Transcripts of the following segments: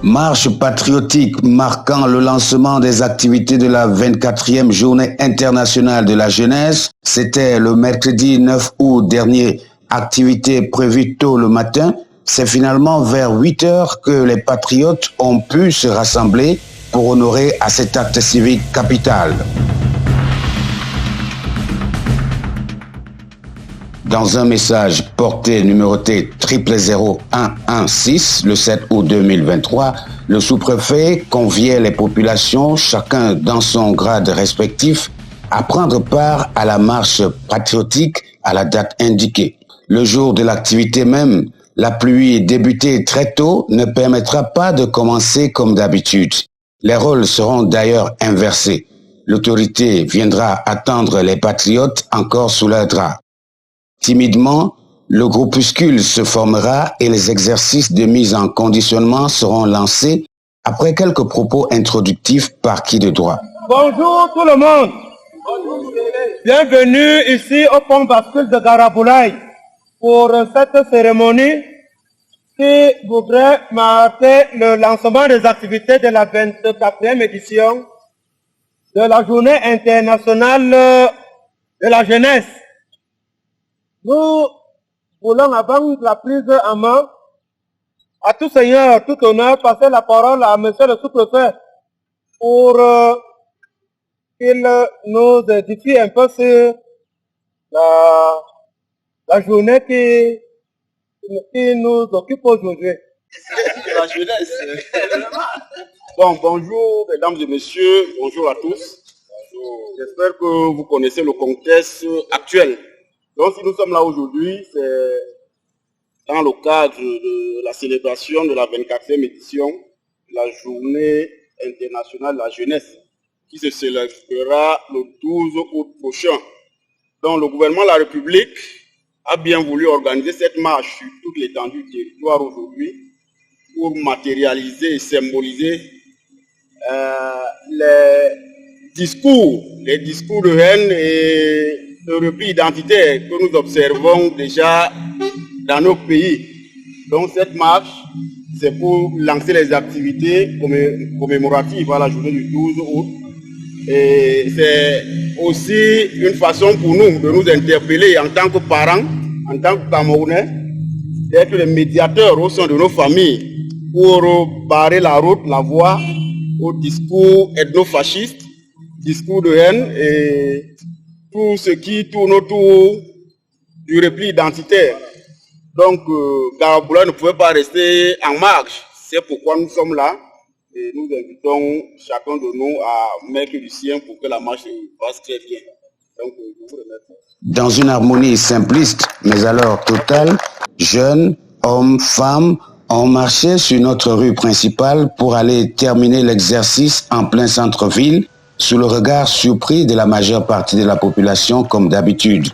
Marche patriotique marquant le lancement des activités de la 24e journée internationale de la jeunesse. C'était le mercredi 9 août dernier. Activité prévue tôt le matin. C'est finalement vers 8 heures que les patriotes ont pu se rassembler pour honorer à cet acte civique capital. Dans un message porté numéroté 000116 le 7 août 2023, le sous-préfet conviait les populations, chacun dans son grade respectif, à prendre part à la marche patriotique à la date indiquée. Le jour de l'activité même, la pluie débutée très tôt ne permettra pas de commencer comme d'habitude. Les rôles seront d'ailleurs inversés. L'autorité viendra attendre les patriotes encore sous leur drap. Timidement, le groupuscule se formera et les exercices de mise en conditionnement seront lancés après quelques propos introductifs par qui de droit. Bonjour tout le monde. Bienvenue ici au pont bascule de Garaboulaye pour cette cérémonie qui voudrait marquer le lancement des activités de la 24e édition de la Journée internationale de la jeunesse. Nous voulons, avant la prise en main, à tout seigneur, tout honneur, passer la parole à monsieur le sous-préfet pour qu'il nous édifie un peu sur la journée qui nous occupe aujourd'hui. La jeunesse. Bon, bonjour mesdames et messieurs, bonjour à tous. J'espère que vous connaissez le contexte actuel. Donc si nous sommes là aujourd'hui, c'est dans le cadre de la célébration de la 24e édition de la Journée internationale de la jeunesse qui se célébrera le 12 août prochain. Donc le gouvernement de la République a bien voulu organiser cette marche sur toute l'étendue du territoire aujourd'hui pour matérialiser et symboliser les discours de haine et de repli identitaire que nous observons déjà dans nos pays. Donc cette marche, c'est pour lancer les activités commémoratives à la journée du 12 août. Et c'est aussi une façon pour nous de nous interpeller en tant que parents, en tant que Camerounais, d'être les médiateurs au sein de nos familles pour barrer la route, la voie au discours ethnofasciste, discours de haine et tout ce qui tourne autour du repli identitaire. Donc, Garaboulaye ne pouvait pas rester en marche. C'est pourquoi nous sommes là et nous invitons chacun de nous à mettre du sien pour que la marche se passe très bien. Donc, je vous remercie. Dans une harmonie simpliste, mais alors totale, jeunes, hommes, femmes ont marché sur notre rue principale pour aller terminer l'exercice en plein centre-ville, sous le regard surpris de la majeure partie de la population comme d'habitude.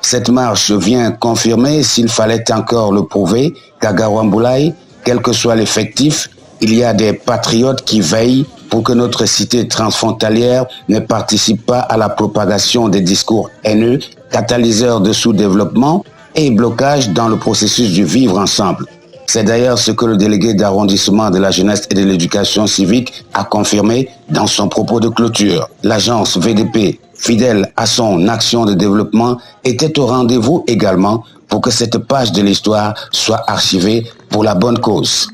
Cette marche vient confirmer, s'il fallait encore le prouver, qu'à Garaboulaye, quel que soit l'effectif, il y a des patriotes qui veillent pour que notre cité transfrontalière ne participe pas à la propagation des discours haineux, catalyseurs de sous-développement et blocage dans le processus du vivre ensemble. C'est d'ailleurs ce que le délégué d'arrondissement de la jeunesse et de l'éducation civique a confirmé dans son propos de clôture. L'agence VDP, fidèle à son action de développement, était au rendez-vous également pour que cette page de l'histoire soit archivée pour la bonne cause.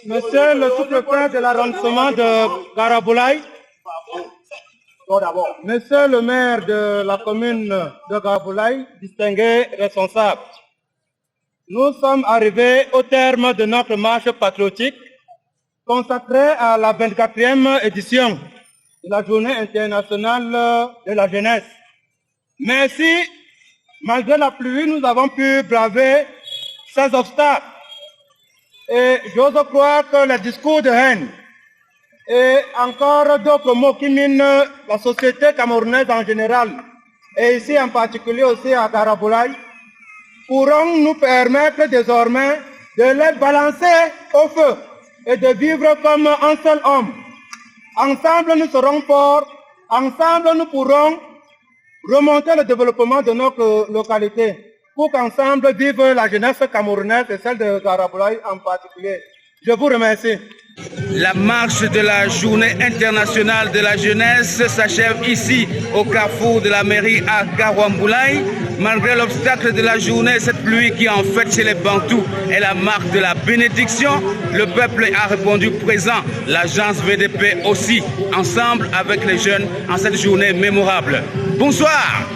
Monsieur le sous-préfet de l'arrondissement de Garaboulaye, monsieur le maire de la commune de Garaboulaye, distingué responsable, nous sommes arrivés au terme de notre marche patriotique consacrée à la 24e édition de la Journée internationale de la jeunesse. Mais si, malgré la pluie, nous avons pu braver ces obstacles, et j'ose croire que les discours de haine et encore d'autres mots qui minent la société camerounaise en général, et ici en particulier aussi à Garaboulaye, pourront nous permettre désormais de les balancer au feu et de vivre comme un seul homme. Ensemble, nous serons forts. Ensemble, nous pourrons remonter le développement de notre localité pour qu'ensemble vive la jeunesse camerounaise et celle de Garaboulaye en particulier. Je vous remercie. La marche de la Journée internationale de la jeunesse s'achève ici au carrefour de la mairie à Karouamboulaye. Malgré l'obstacle de la journée, cette pluie qui en fait chez les Bantous est la marque de la bénédiction. Le peuple a répondu présent, l'agence VDP aussi, ensemble avec les jeunes en cette journée mémorable. Bonsoir.